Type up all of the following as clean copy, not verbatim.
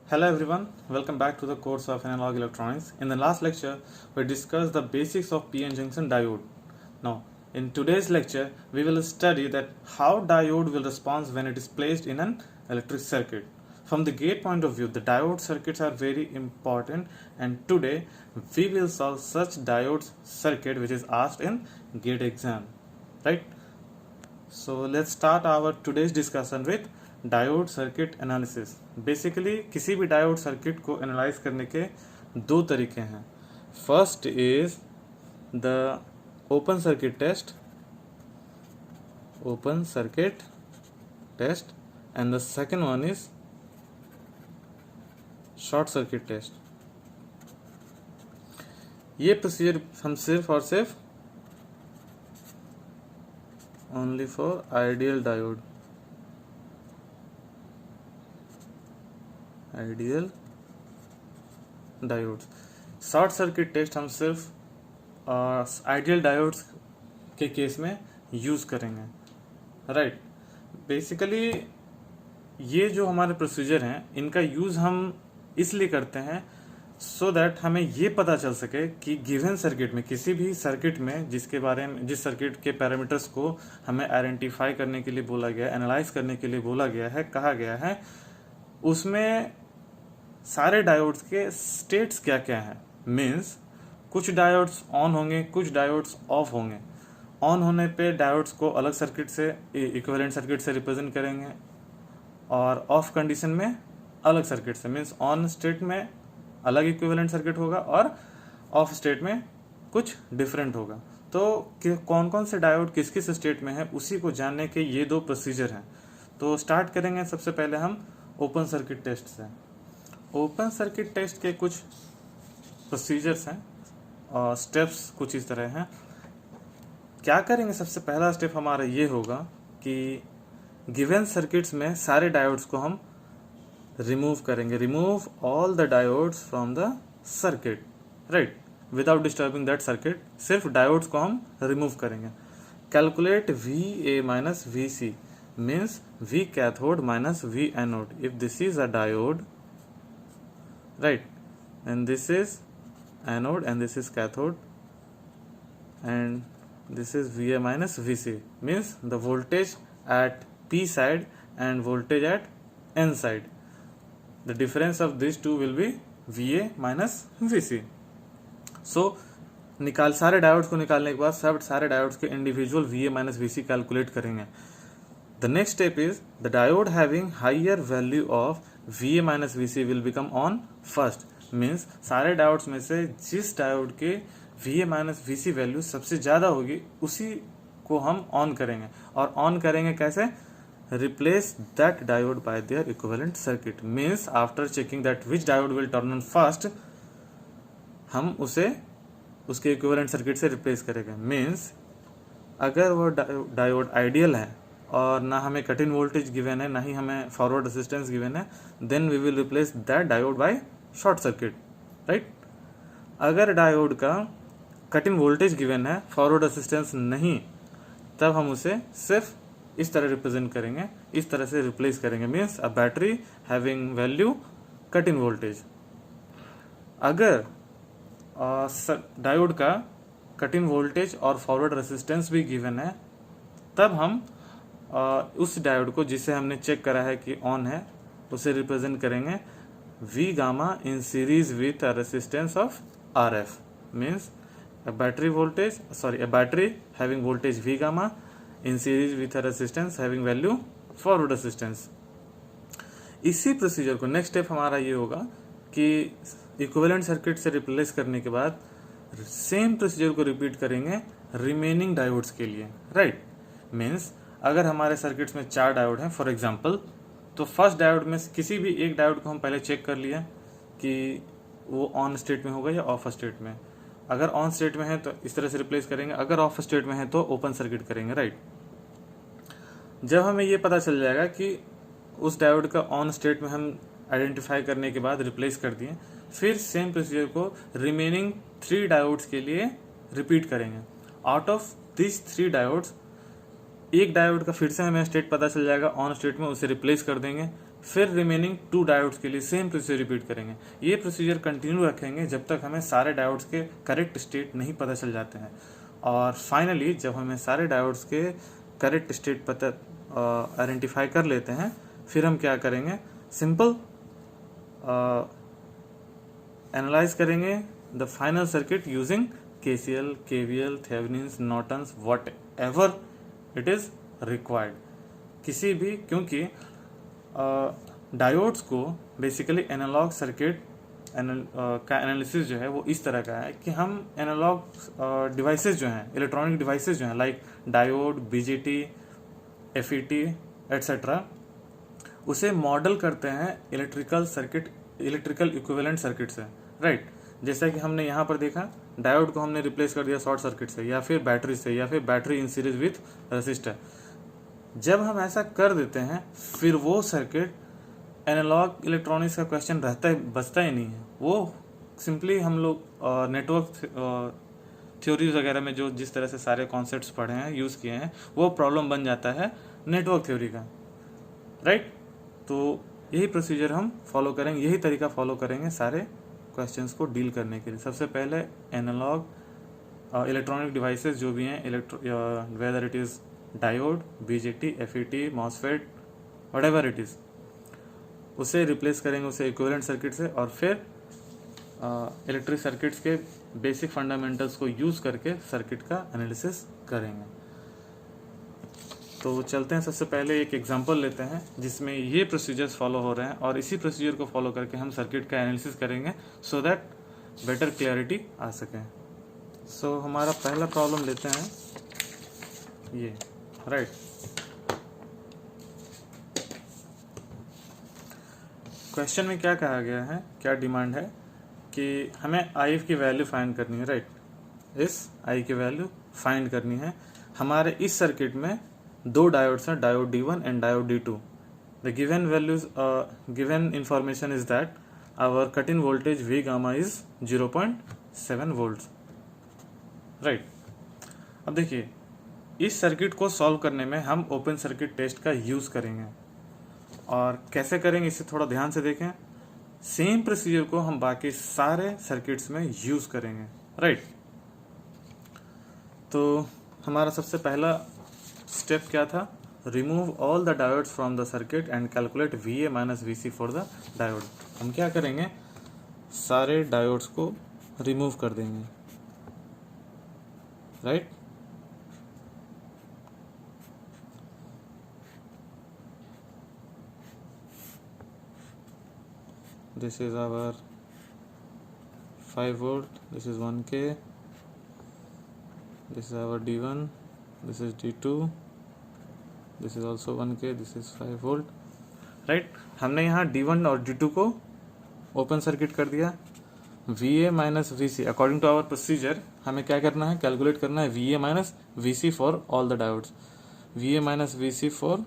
Hello everyone, welcome back to the course of Analog Electronics. In the last lecture, we discussed the basics of PN junction diode. Now, in today's lecture, we will study that how diode will respond when it is placed in an electric circuit. From the gate point of view, the diode circuits are very important, and today we will solve such diode circuit which is asked in gate exam, right? So let's start our today's discussion with diode circuit analysis. Basically किसी भी diode circuit को analyse करने के दो तरीके हैं. First is the open circuit test and the second one is short circuit test. ये procedure हम सिर्फ और सिर्फ only for ideal diode diodes. Short circuit test हम सिर्फ आइडियल डायोड्स के केस में यूज करेंगे, राइट. बेसिकली ये जो हमारे प्रोसीजर हैं इनका यूज हम इसलिए करते हैं सो दैट हमें ये पता चल सके कि गिवन सर्किट में, किसी भी सर्किट में जिसके बारे में, जिस सर्किट के पैरामीटर्स को हमें आइडेंटिफाई करने के लिए बोला गया है, एनालाइज करने के लिए बोला गया है, कहा गया है, उसमें सारे डायोड्स के स्टेट्स क्या क्या हैं. मीन्स कुछ डायोड्स ऑन होंगे, कुछ डायोड्स ऑफ होंगे. ऑन होने पे डायोड्स को अलग सर्किट से, इक्विवेलेंट सर्किट से रिप्रेजेंट करेंगे, और ऑफ कंडीशन में अलग सर्किट से. मीन्स ऑन स्टेट में अलग इक्विवेलेंट सर्किट होगा और ऑफ स्टेट में कुछ डिफरेंट होगा. तो कौन कौन से डायोड किस किस स्टेट में है उसी को जानने के ये दो प्रोसीजर हैं. तो स्टार्ट करेंगे सबसे पहले हम ओपन सर्किट टेस्ट से. ओपन सर्किट टेस्ट के कुछ प्रोसीजर्स हैं और स्टेप्स कुछ इस तरह हैं. क्या करेंगे, सबसे पहला स्टेप हमारा ये होगा कि गिवन सर्किट्स में सारे डायोड्स को हम रिमूव करेंगे. Remove all the diodes from the circuit, right, without disturbing that circuit. सिर्फ डायोड्स को हम रिमूव करेंगे. Calculate VA minus VC means V cathode minus V anode. If this is a diode, right, and this is anode and this is cathode, and this is VA minus VC means the voltage at P side and voltage at N side. The difference of these two will be VA minus VC. So सारे diodes को निकालने के बाद सब सारे diodes के individual VA minus VC calculate करेंगे. The next step is the diode having higher value of VA minus VC will become on first. Means सारे डायोड्स में से जिस डायोड के VA minus VC वैल्यू सबसे ज्यादा होगी उसी को हम ऑन करेंगे. और ऑन करेंगे कैसे? Replace that diode by their equivalent circuit. Means after checking that which diode will turn on first, हम उसे उसके इक्विवेलेंट सर्किट से रिप्लेस करेंगे. मीन्स अगर वो डायोड आइडियल है और ना हमें कट इन वोल्टेज गिवन है, ना ही हमें फॉरवर्ड रेजिस्टेंस गिवन है, then we will replace that diode by short circuit, right. अगर डायोड का कट इन वोल्टेज गिवन है, फॉरवर्ड रेजिस्टेंस नहीं, तब हम उसे सिर्फ इस तरह रिप्रेजेंट करेंगे, इस तरह से रिप्लेस करेंगे. Means a battery having value cut in voltage. अगर डायोड का कट इन वोल्टेज और फॉरवर्ड रेजिस्टेंस भी गिवन है, तब हम उस डायोड को जिसे हमने चेक करा है कि ऑन है, उसे रिप्रेजेंट करेंगे V gamma in series with a resistance of RF. Means a battery having voltage V gamma in series with a resistance having value forward resistance. इसी प्रोसीजर को नेक्स्ट स्टेप हमारा ये होगा कि इक्विवेलेंट सर्किट से replace करने के बाद सेम प्रोसीजर को रिपीट करेंगे रिमेनिंग डायोड्स के लिए, राइट. मीन्स अगर हमारे सर्किट्स में 4 डायोड हैं फॉर एग्जांपल, तो फर्स्ट डायोड में किसी भी एक डायोड को हम पहले चेक कर लिए कि वो ऑन स्टेट में होगा या ऑफ स्टेट में. अगर ऑन स्टेट में है तो इस तरह से रिप्लेस करेंगे, अगर ऑफ स्टेट में है तो ओपन सर्किट करेंगे, राइट. जब हमें ये पता चल जाएगा कि उस डायोड का ऑन स्टेट में हम आइडेंटिफाई करने के बाद रिप्लेस कर दिए, फिर सेम प्रोसीजर को रिमेनिंग 3 डायोड्स के लिए रिपीट करेंगे. आउट ऑफ दिस 3 डायोड्स एक डायोड का फिर से हमें स्टेट पता चल जाएगा ऑन स्टेट में, उसे रिप्लेस कर देंगे. फिर रिमेनिंग 2 डायोड्स के लिए सेम प्रोसीजर रिपीट करेंगे। ये प्रोसीजर कंटिन्यू रखेंगे जब तक हमें सारे डायोड्स के करेक्ट स्टेट नहीं पता चल जाते हैं। और फाइनली जब हमें सारे डायोड्स के करेक्ट स्टेट पता आइडेंटिफाई कर लेते हैं, फिर हम क्या करेंगे, सिंपल एनालाइज करेंगे the final circuit using KCL, KVL, Thevenin's, Norton's, what ever it is required. किसी भी, क्योंकि डायोड्स को बेसिकली एनालॉग सर्किट का एनालिसिस जो है वो इस तरह का है कि हम एनालॉग डिवाइसेस जो हैं, इलेक्ट्रॉनिक डिवाइसेस जो हैं like diode, BJT, FET etcetera, उसे मॉडल करते हैं इलेक्ट्रिकल इक्विवेलेंट सर्किट से, राइट। जैसा कि हमने यहाँ पर देखा, डायोड को हमने रिप्लेस कर दिया शॉर्ट सर्किट से या फिर बैटरी से या फिर battery in series with resistor. जब हम ऐसा कर देते हैं फिर वो सर्किट, एनालॉग इलेक्ट्रॉनिक्स का क्वेश्चन बचता ही नहीं है। वो सिंपली हम लोग नेटवर्क थ्योरीज वगैरह में जो जिस तरह से सारे कॉन्सेप्ट्स पढ़े हैं, यूज़ किए हैं, वो प्रॉब्लम बन जाता है नेटवर्क थ्योरी का, राइट। तो यही प्रोसीजर हम फॉलो करेंगे, यही तरीका फॉलो करेंगे सारे क्वेश्चंस को डील करने के लिए। सबसे पहले एनालॉग इलेक्ट्रॉनिक डिवाइसेस जो भी हैं, whether it is diode, BJT, FET, MOSFET, whatever it is, उसे रिप्लेस करेंगे उसे इक्विवेलेंट सर्किट से, और फिर इलेक्ट्रिक सर्किट्स के बेसिक फंडामेंटल्स को यूज़ करके सर्किट का एनालिसिस करेंगे। तो चलते हैं, सबसे पहले एक एग्जांपल लेते हैं जिसमें ये प्रोसीजर्स फॉलो हो रहे हैं, और इसी प्रोसीजर को फॉलो करके हम सर्किट का एनालिसिस करेंगे सो दैट बेटर क्लैरिटी आ सके। सो हमारा पहला प्रॉब्लम लेते हैं ये, राइट। क्वेश्चन में क्या कहा गया है, क्या डिमांड है कि हमें I की वैल्यू फाइंड करनी है, राइट। इस I की वैल्यू फाइंड करनी है। हमारे इस सर्किट में 2 डायोड्स हैं, diode D1 and diode D2। The given information is that our cut in voltage V gamma is 0.7 volt, right. अब देखिए, इस सर्किट को सॉल्व करने में हम ओपन सर्किट टेस्ट का यूज करेंगे, और कैसे करेंगे इसे थोड़ा ध्यान से देखें। सेम प्रोसीजर को हम बाकी सारे सर्किट्स में यूज करेंगे, राइट। तो हमारा सबसे पहला स्टेप क्या था, remove all the diodes from the circuit and calculate VA minus VC for the diode. हम क्या करेंगे, सारे डायोड्स को रिमूव कर देंगे, right. This is our 5 volt, this is 1K, this is our D1, this is D2, this is also 1K, this is 5 volt, right. हमने यहाँ D1 और D2 को ओपन सर्किट कर दिया। VA minus VC according to our procedure हमें क्या करना है, कैलकुलेट करना है VA minus VC for all the diodes. VA minus VC for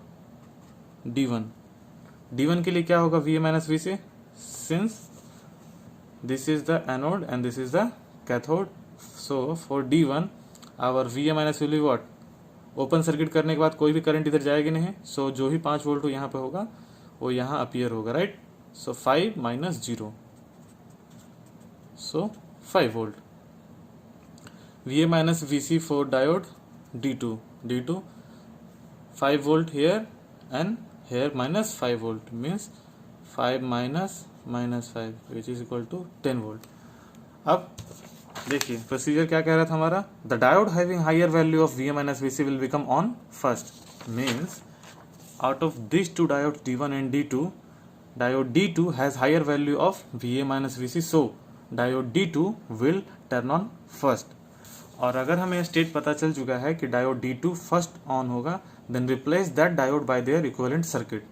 D1 के लिए क्या होगा, VA minus VC, since this is the anode and this is the cathode, so for D1 our VA minus will be what, open circuit करने के बाद कोई भी current इधर जाएगी नहीं, सो जो ही 5 वोल्ट यहाँ पे होगा वो यहाँ अपीयर होगा, right. So 5 minus 0, so 5 volt. VA minus VC for diode D2 5 volt here and here minus 5 volt means 5 minus 5 which is equal to 10 volt। अब देखिए प्रोसीजर क्या कह रहा था हमारा, the diode having higher value of VA minus VC will become on first, means out of this 2 diode D1 and D2, diode D2 has higher value of VA minus VC, so diode D2 will turn on first. और अगर हमें state पता चल चुका है कि diode D2 first on होगा, then replace that diode by their equivalent circuit.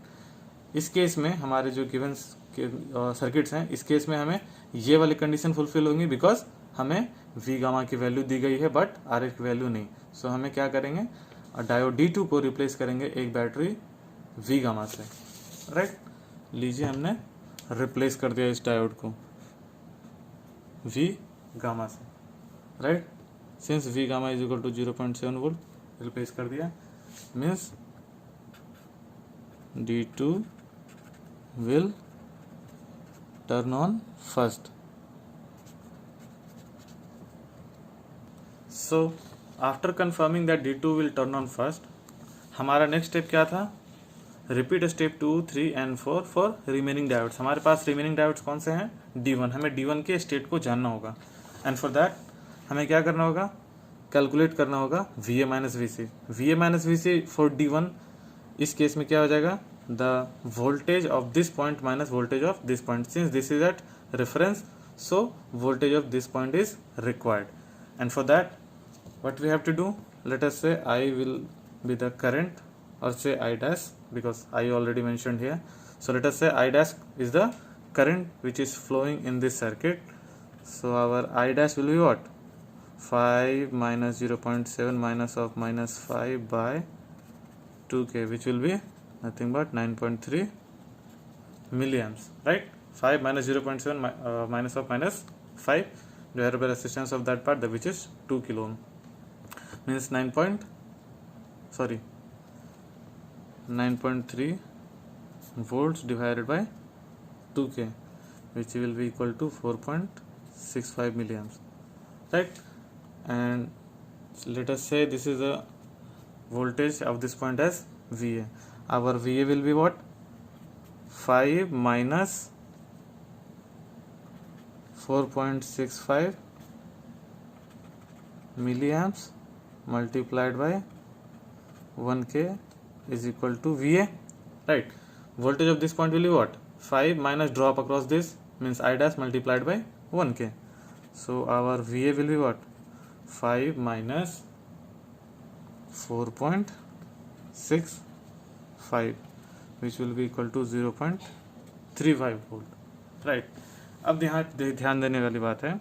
इस केस में हमारे जो गिवन सर्किट्स हैं, इस केस में हमें ये वाली कंडीशन फुलफिल होंगी, बिकॉज हमें V गामा की वैल्यू दी गई है बट RF की वैल्यू नहीं। सो हमें क्या करेंगे, डायोड D2 को रिप्लेस करेंगे एक बैटरी V गामा से, राइट। लीजिए हमने रिप्लेस कर दिया इस डायोड को V गामा से, right. Since V gamma is equal to 0.7 volt replace कर दिया, means D2 will turn on first. So after confirming that D2 will turn on first, हमारा नेक्स्ट स्टेप क्या था? Repeat step 2, 3 and 4 for remaining diodes. हमारे पास remaining diodes कौन से हैं? D1. हमें D1 के स्टेट को जानना होगा, एंड फॉर दैट हमें क्या करना होगा? कैलकुलेट करना होगा VA minus VC. VA minus VC for D1, इस केस में क्या हो जाएगा? The voltage of this point minus voltage of this point. Since this is at reference, so voltage of this point is required. And for that what we have to do, let us say I will be the current, or say I dash, because I already mentioned here. So let us say I dash is the current which is flowing in this circuit. So our I dash will be what? 5 minus 0.7 minus of minus 5 by 2k, which will be nothing but 9.3 milliamps, right? 5 minus 0.7 minus of minus 5 divided by resistance of that part, which is 2 kilo ohm, means 9.3 volts divided by 2k, which will be equal to 4.65 milliamps, right? And let us say this is the voltage of this point as VA. Our VA will be what? 5 minus 4.65 milliamps multiplied by 1k is equal to VA, right? Voltage of this point will be what? 5 minus drop across this, means I dash multiplied by 1k. So our VA will be what? 5 minus 4.65, which will be equal to 0.35 volt, right? अब यहाँ ध्यान देने वाली बात है,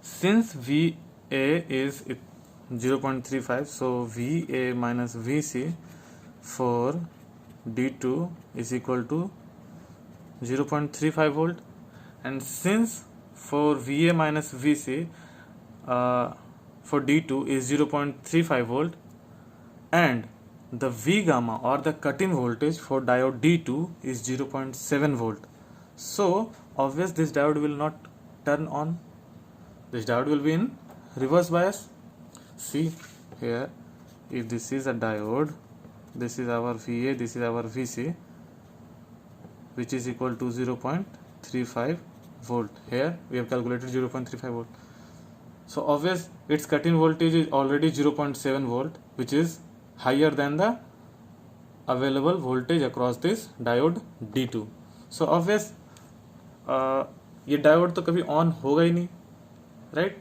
since VA is 0.35, so VA minus VC for D2 is equal to 0.35 volt, and since for VA minus VC for D2 is 0.35 volt, and the V gamma or the cut-in voltage for diode D2 is 0.7 volt, so obvious this diode will not turn on. This diode will be in reverse bias. See here, if this is a diode, this is our VA, this is our VC, which is equal to 0.35 volt. Here we have calculated 0.35 volt. So obvious its cut-in voltage is already 0.7 volt, which is higher than the available voltage across this diode D2. So obvious ये diode तो कभी on होगा ही नहीं, right?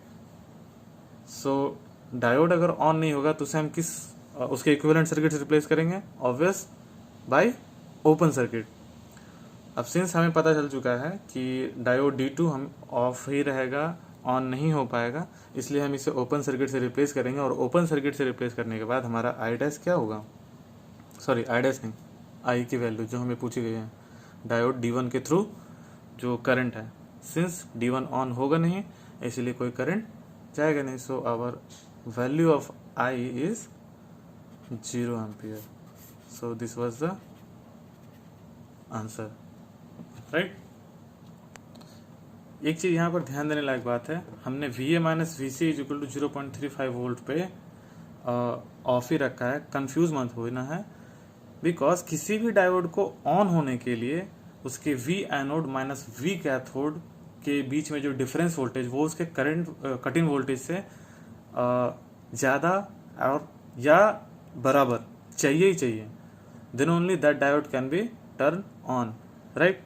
सो diode अगर on नहीं होगा तो उसे हम किस उसके इक्विवेलेंट सर्किट से रिप्लेस करेंगे? Obvious bye open circuit. अब सिंस हमें पता चल चुका है कि डायोड D2 हम ऑफ ही रहेगा, ऑन नहीं हो पाएगा, इसलिए हम इसे ओपन सर्किट से रिप्लेस करेंगे. और ओपन सर्किट से रिप्लेस करने के बाद हमारा आई डैश क्या होगा? सॉरी आई डैश नहीं, आई की वैल्यू जो हमें पूछी गई है डायोड D1 के थ्रू जो करंट है. सिंस D1 ऑन होगा नहीं, इसलिए कोई करंट जाएगा नहीं. So our value of I is 0 ampere. So this was the answer, right? एक चीज यहाँ पर ध्यान देने लायक बात है, हमने VA minus VC is equal to 0.35 volt पे ऑफ ही रखा है. कंफ्यूज मत होना है, बिकॉज किसी भी डायोड को ऑन होने के लिए उसके V anode minus V cathode के बीच में जो डिफरेंस वोल्टेज वो उसके करंट कट-इन वोल्टेज से ज़्यादा और या बराबर चाहिए ही चाहिए. Then only that diode can be turn on, right?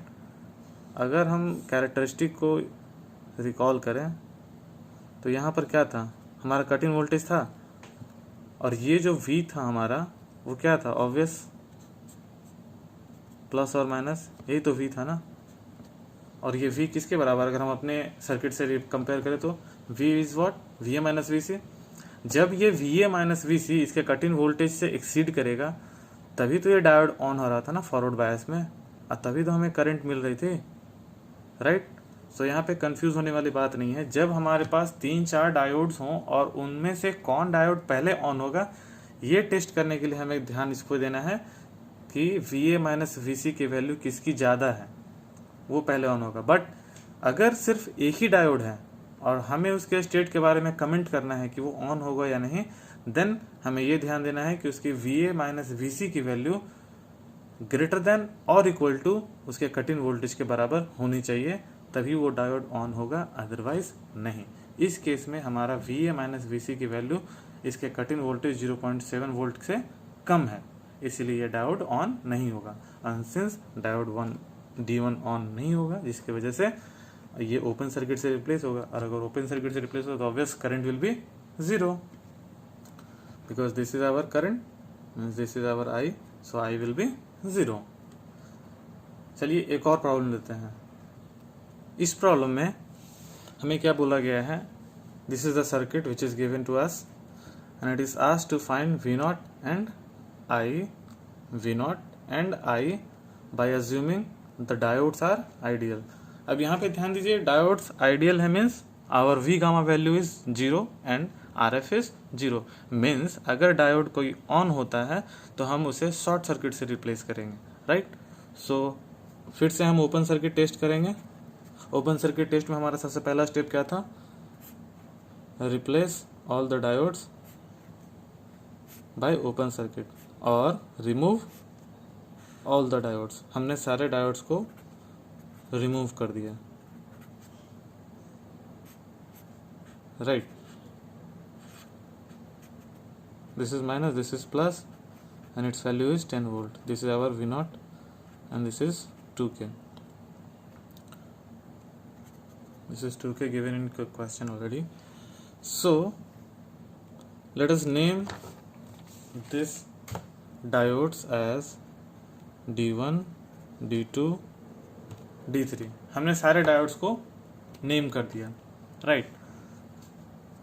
अगर हम कैरेक्टरिस्टिक को रिकॉल करें तो यहाँ पर क्या था? हमारा कट-इन वोल्टेज था, और ये जो V था हमारा वो क्या था? ऑब्वियस प्लस और माइनस, यही तो V था ना. और ये V किसके बराबर? अगर हम अपने सर्किट से कंपेयर करें तो V is what? VA minus VC. जब ये VA माइनस VC इसके कट-इन वोल्टेज से एक्सीड करेगा तभी तो ये डायोड ऑन हो रहा था ना फॉरवर्ड बायस में, और तभी तो हमें करंट मिल रही थी, राइट? सो यहाँ पे कंफ्यूज होने वाली बात नहीं है. जब हमारे पास 3-4 डायोड्स हों और उनमें से कौन डायोड पहले ऑन होगा, ये टेस्ट करने के लिए हमें ध्यान इसको देना है कि VA माइनस VC की वैल्यू किसकी ज़्यादा है, वो पहले ऑन होगा। बट अगर सिर्फ एक ही डायोड है और हमें उसके स्टेट के बारे में कमेंट करना है कि वो ऑन होगा या नहीं, देन हमें ये ध्यान देना है कि उसकी VA माइनस VC की वैल्यू ग्रेटर देन और इक्वल टू उसके कट इन वोल्टेज के बराबर होनी चाहिए, तभी वो डायोड ऑन होगा, अदरवाइज नहीं। इस केस में हमारा VA माइनस VC की वैल्यू इसके कट इन वोल्टेज 0.7 वोल्ट से कम है, इसीलिए ये डायोड ऑन नहीं होगा। And since diode D1 on नहीं होगा, जिसकी वजह से ये ओपन सर्किट से रिप्लेस होगा, और अगर ओपन सर्किट से रिप्लेस होगा तो obvious current will be 0, because this is our current means this is our I, so I will be 0। चलिए एक और प्रॉब्लम लेते हैं। इस प्रॉब्लम में हमें क्या बोला गया है, this is the circuit which is given to us and it is asked to find V0 and I by assuming the diodes are ideal। अब यहाँ पे ध्यान दीजिए, डायोड्स आइडियल है means our V gamma value is 0 and RF is 0। Means अगर diode कोई on होता है तो हम उसे शॉर्ट सर्किट से रिप्लेस करेंगे, राइट। सो फिर से हम ओपन सर्किट टेस्ट करेंगे। ओपन सर्किट टेस्ट में हमारा सबसे पहला स्टेप क्या था, replace all the diodes by open circuit और रिमूव ऑल द डायोड्स। हमने सारे डायोड्स को रिमूव कर दिया, right. This is minus, this is plus and its value is 10 volt. This is our V0 and this is 2K। This is 2K given in question already. So let us name this diodes as D1, D2, D3। हमने सारे diodes को name कर दिया, right.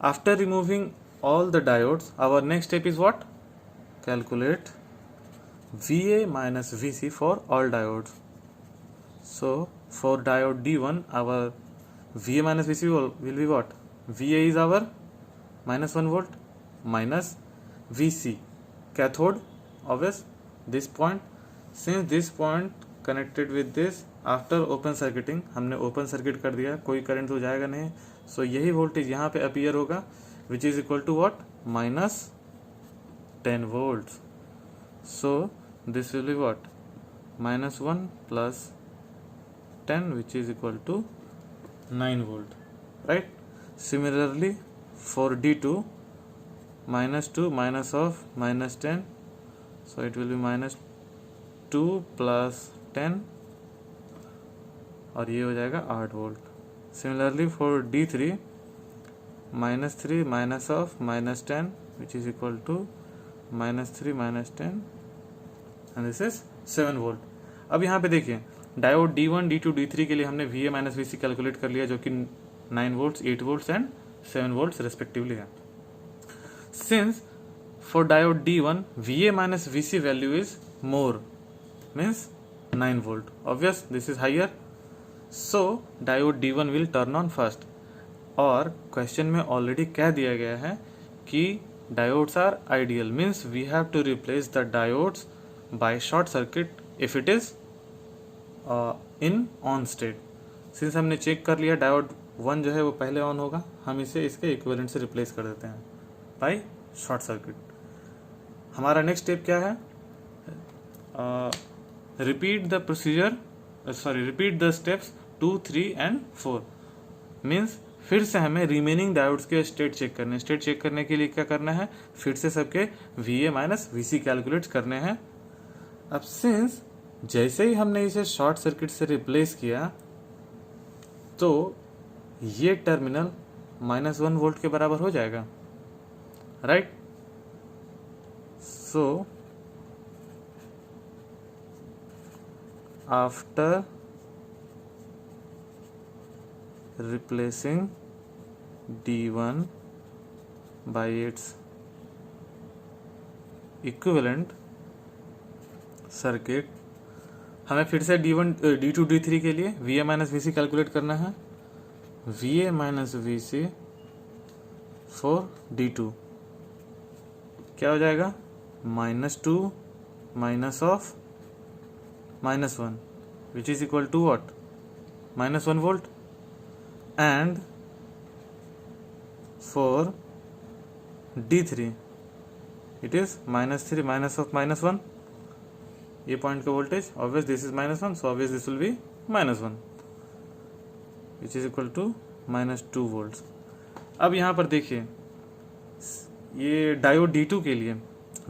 After removing all the diodes, our next step is what? Calculate VA minus VC for all diodes. So for diode D1, our VA minus VC will be what? VA is our minus 1 volt minus VC cathode, obvious, this point। Since this point connected with this, after open circuiting हमने open circuit कर दिया, कोई current तो जाएगा नहीं, so यही voltage यहाँ पे अपीयर होगा, which is equal to what? minus 10 volts। so this will be what? minus 1 plus 10, which is equal to 9 volt, right। Similarly for D2, minus 2 minus of minus 10, so it will be minus 2 plus 10 और ये हो जाएगा 8 volt. Similarly for D3, minus 3 minus of minus 10, which is equal to minus 3 minus 10 and this is 7 volt। अब यहाँ पे देखिए, diode D1, D2, D3 के लिए हमने VA माइनस VC कैलकुलेट कर लिया, जो कि 9 volts, 8 volts and 7 volts respectively है। Since for diode D1 VA minus VC value is more means 9 volt, obvious this is higher, so diode D1 will turn on first. और question में already कह दिया गया है कि diodes are ideal, means we have to replace the diodes by short circuit if it is in on state. Since हमने check कर लिया डायोड 1 जो है वो पहले ऑन होगा, हम इसे इसके इक्विवेलेंट से रिप्लेस कर देते हैं बाय शॉर्ट सर्किट। हमारा नेक्स्ट स्टेप क्या है, repeat the procedure, repeat the steps 2, 3 and 4। Means फिर से हमें रिमेनिंग डायोड्स के स्टेट चेक करने हैं। स्टेट चेक करने के लिए क्या करना है, फिर से सबके VA माइनस VC कैलकुलेट करने हैं। अब सिंस जैसे ही हमने इसे शॉर्ट सर्किट से रिप्लेस किया तो ये टर्मिनल minus 1 वोल्ट के बराबर हो जाएगा, right. So after replacing D1 by its equivalent circuit, हमें फिर से D1, D2, D3 के लिए VA माइनस VC कैलकुलेट करना है। VA minus VC for D2 क्या हो जाएगा, -2 minus of -1 which is equal to what? -1 volt. And for D3 it is -3 minus of -1. ये पॉइंट का voltage obvious this is -1, so obvious this will be -1 which is equal to -2 volts. अब यहाँ पर देखिए ये डायोड D2 के लिए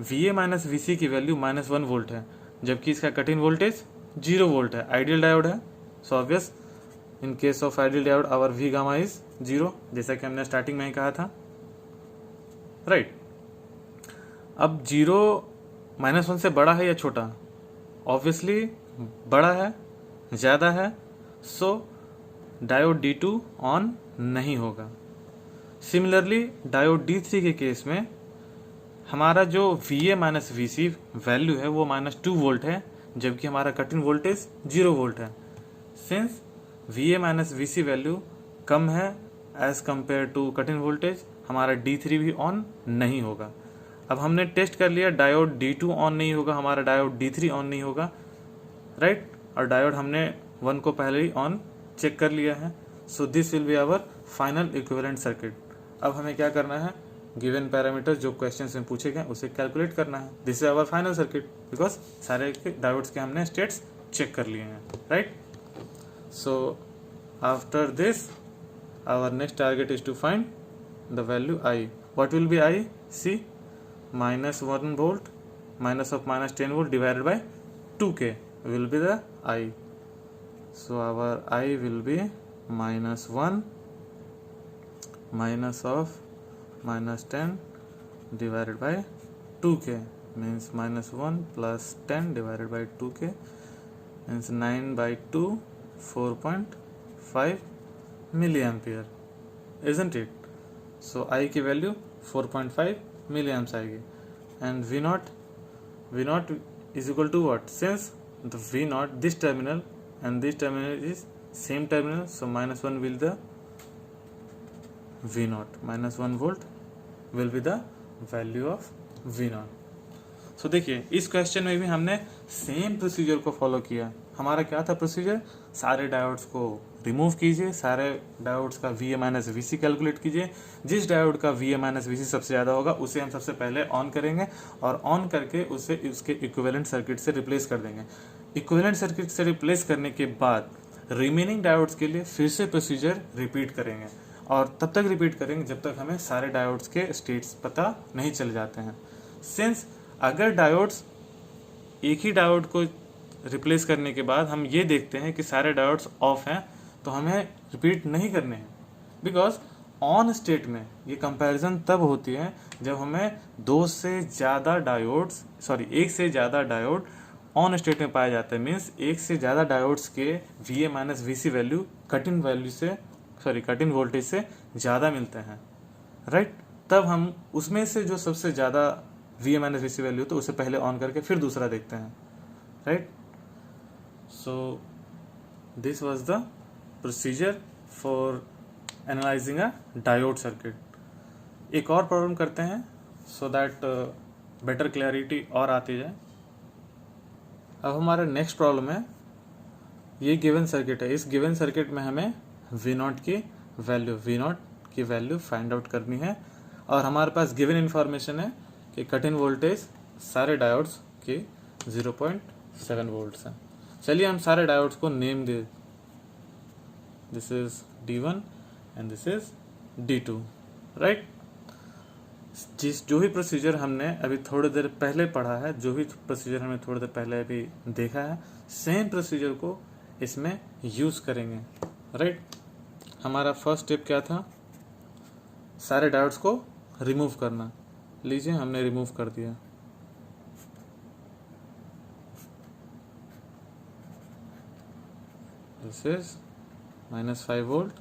VA minus VC की वैल्यू -1 वोल्ट है, जबकि इसका कट इन वोल्टेज 0 वोल्ट है. आइडियल डायोड है, so obvious in case of ideal diode our V gamma is 0, जैसा कि हमने स्टार्टिंग में ही कहा था, राइट. अब 0 -1 से बड़ा है या छोटा? ऑब्वियसली बड़ा है, ज़्यादा है, सो डायोड D2 ऑन नहीं होगा. सिमिलरली डायोड D3 के केस में हमारा जो VA माइनस VC वैल्यू है वो -2 वोल्ट है, जबकि हमारा कट इन वोल्टेज 0 वोल्ट है. Since VA minus VC value कम है as compare to cut in voltage, हमारा D3 भी ऑन नहीं होगा. अब हमने टेस्ट कर लिया, डायोड D2 ऑन नहीं होगा, हमारा डायोड D3 ऑन नहीं होगा, राइट. और डायोड हमने 1 को पहले ही ऑन चेक कर लिया है. So this will be our final equivalent circuit. अब हमें क्या करना है, गिवन पैरामीटर जो क्वेश्चन में पूछे गए उसे कैलकुलेट करना है. This is our final circuit because सारे डायोड्स के हमने स्टेट्स चेक कर लिए हैं, right. So after this our next target is to find the value I. What will be I? See, -1 volt minus of -10 volt divided by 2k will be the I. So our I will be -1 minus of -10 divided by 2k means -1 plus 10 divided by 2k means 9 by 2 4.5 milliampere, isn't it? So I की value 4.5 milliamps आएगी. And V0 is equal to what? Since the V0 this terminal and this terminal is same terminal, so -1 will the V0, -1 volt will be the value of V0. So देखिए इस question में भी हमने same procedure को follow किया. हमारा क्या था प्रोसीजर? सारे डायोड्स को रिमूव कीजिए, सारे डायोड्स का VA माइनस VC कैलकुलेट कीजिए. जिस डायोड का VA माइनस VC सबसे ज़्यादा होगा उसे हम सबसे पहले ऑन करेंगे और ऑन करके उसे उसके इक्विवेलेंट सर्किट से रिप्लेस कर देंगे. इक्विवेलेंट सर्किट से रिप्लेस करने के बाद रिमेनिंग डायोड्स के लिए फिर से प्रोसीजर रिपीट करेंगे और तब तक रिपीट करेंगे जब तक हमें सारे डायोड्स के स्टेट्स पता नहीं चल जाते हैं. सिंस अगर डायोड्स एक ही डायोड को रिप्लेस करने के बाद हम ये देखते हैं कि सारे डायोड्स ऑफ हैं, तो हमें रिपीट नहीं करने हैं. बिकॉज ऑन स्टेट में ये कंपैरिजन तब होती है जब हमें एक से ज़्यादा डायोड ऑन स्टेट में पाया जाता है. मीन्स एक से ज़्यादा डायोड्स के VA minus VC value cut in voltage से ज़्यादा मिलते हैं, राइट. तब हम उसमें से जो सबसे ज़्यादा VA माइनस VC वैल्यू तो उसे पहले ऑन करके फिर दूसरा देखते हैं, right. So this was the procedure for analysing a diode circuit. एक और प्रॉब्लम करते हैं सो दैट बेटर क्लैरिटी और आती जाए. अब हमारा नेक्स्ट प्रॉब्लम है, ये गिवन सर्किट है. इस गिवन सर्किट में हमें V0 की वैल्यू फाइंड आउट करनी है और हमारे पास गिवन इंफॉर्मेशन है कि कट इन वोल्टेज सारे डायोड्स के 0.7 वोल्ट्स हैं. चलिए हम सारे डायोड्स को name they. This is D1 and this is D2, right. जो भी प्रोसीजर हमने अभी थोड़ी देर पहले पढ़ा है, जो भी प्रोसीजर हमने थोड़ी देर पहले अभी देखा है, सेम प्रोसीजर को इसमें यूज करेंगे, राइट. हमारा फर्स्ट स्टेप क्या था? सारे डायोड्स को रिमूव करना. लीजिए हमने रिमूव कर दिया. This is -5 volt,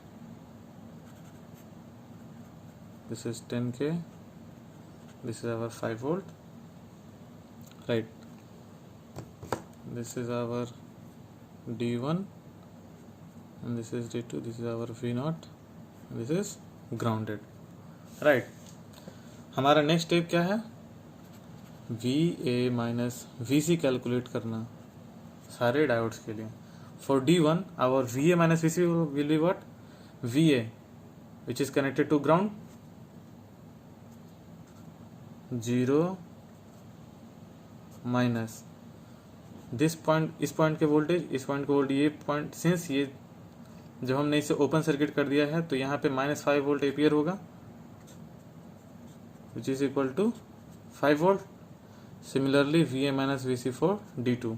this is 10k, this is our 5 volt, right. This is our D1 and this is D2, this is our V0 and this is grounded, right. हमारा next step क्या है? VA minus VC calculate करना. सारे diodes के लिए. For D1 our VA minus VC will be what? VA which is connected to ground, 0 minus this point, इस point के voltage, इस पॉइंट के वोल्टेज, ये पॉइंट सिंस ये जब हमने इसे ओपन सर्किट कर दिया है तो यहाँ पे -5 वोल्ट एपियर होगा which is equal to 5 volt. Similarly VA minus VC for D2.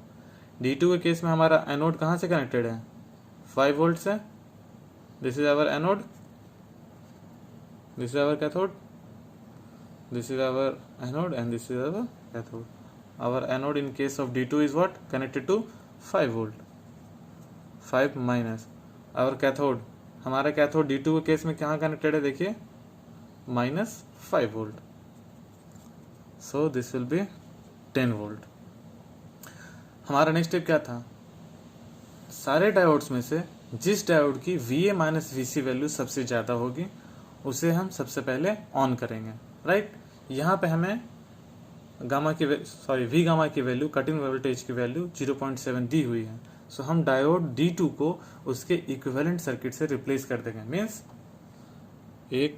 D2 के केस में हमारा एनोड कहाँ से कनेक्टेड है? 5 वोल्ट से. This is our anode, this is our cathode, this is our anode and this is our cathode. Our anode in case of D2 is what? Connected to 5 volt, 5 minus. Our cathode, हमारा cathode D2 के case में कहाँ connected है? देखिए -5 volt. So this will be 10 volt. हमारा next step क्या था? सारे डायोड्स में से जिस डायोड की VA माइनस VC वैल्यू सबसे ज़्यादा होगी उसे हम सबसे पहले ऑन करेंगे, राइट. यहाँ पे हमें वी गामा की वैल्यू, कटिंग वोल्टेज की वैल्यू 0.7 दी हुई है. सो हम डायोड D2 को उसके इक्विवेलेंट सर्किट से रिप्लेस कर देंगे. मीन्स एक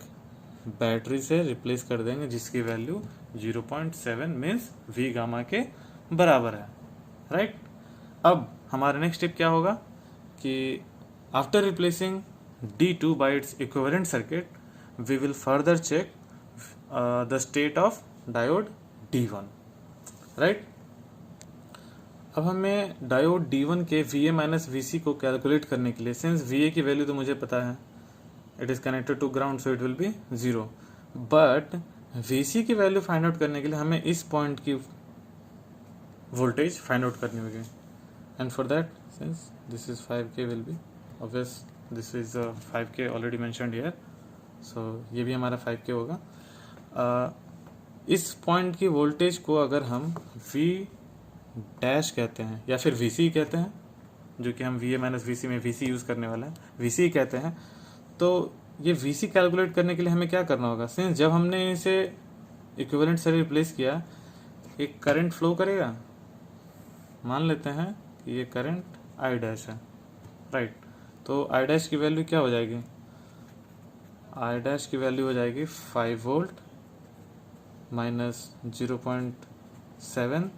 बैटरी से रिप्लेस कर देंगे जिसकी वैल्यू 0.7 मीन्स वी गामा के बराबर है, राइट. अब हमारा नेक्स्ट स्टेप क्या होगा कि after replacing D2 by its equivalent circuit we will further check the state of diode D1, right. अब हमें डायोड D1 के VA माइनस VC को कैलकुलेट करने के लिए, सिंस VA की वैल्यू तो मुझे पता है, it is connected to ground so it will be 0, but VC की वैल्यू फाइंड आउट करने के लिए हमें इस पॉइंट की वोल्टेज फाइंड आउट करनी होगी. And for that, since this is 5K will be obvious, this is 5K already mentioned here, so ये भी हमारा 5K होगा. इस पॉइंट की वोल्टेज को अगर हम V डैश कहते हैं या फिर VC कहते हैं, जो कि हम VA माइनस VC में VC यूज करने वाला है, VC कहते हैं, तो ये VC कैलकुलेट करने के लिए हमें क्या करना होगा? सिंस जब हमने इसे इक्विवेलेंट से रिप्लेस किया, एक करंट फ्लो करेगा. मान लेते हैं कि ये करंट I डैश है, राइट. तो I डैश की वैल्यू क्या हो जाएगी? I डैश की वैल्यू हो जाएगी 5 volt minus 0.7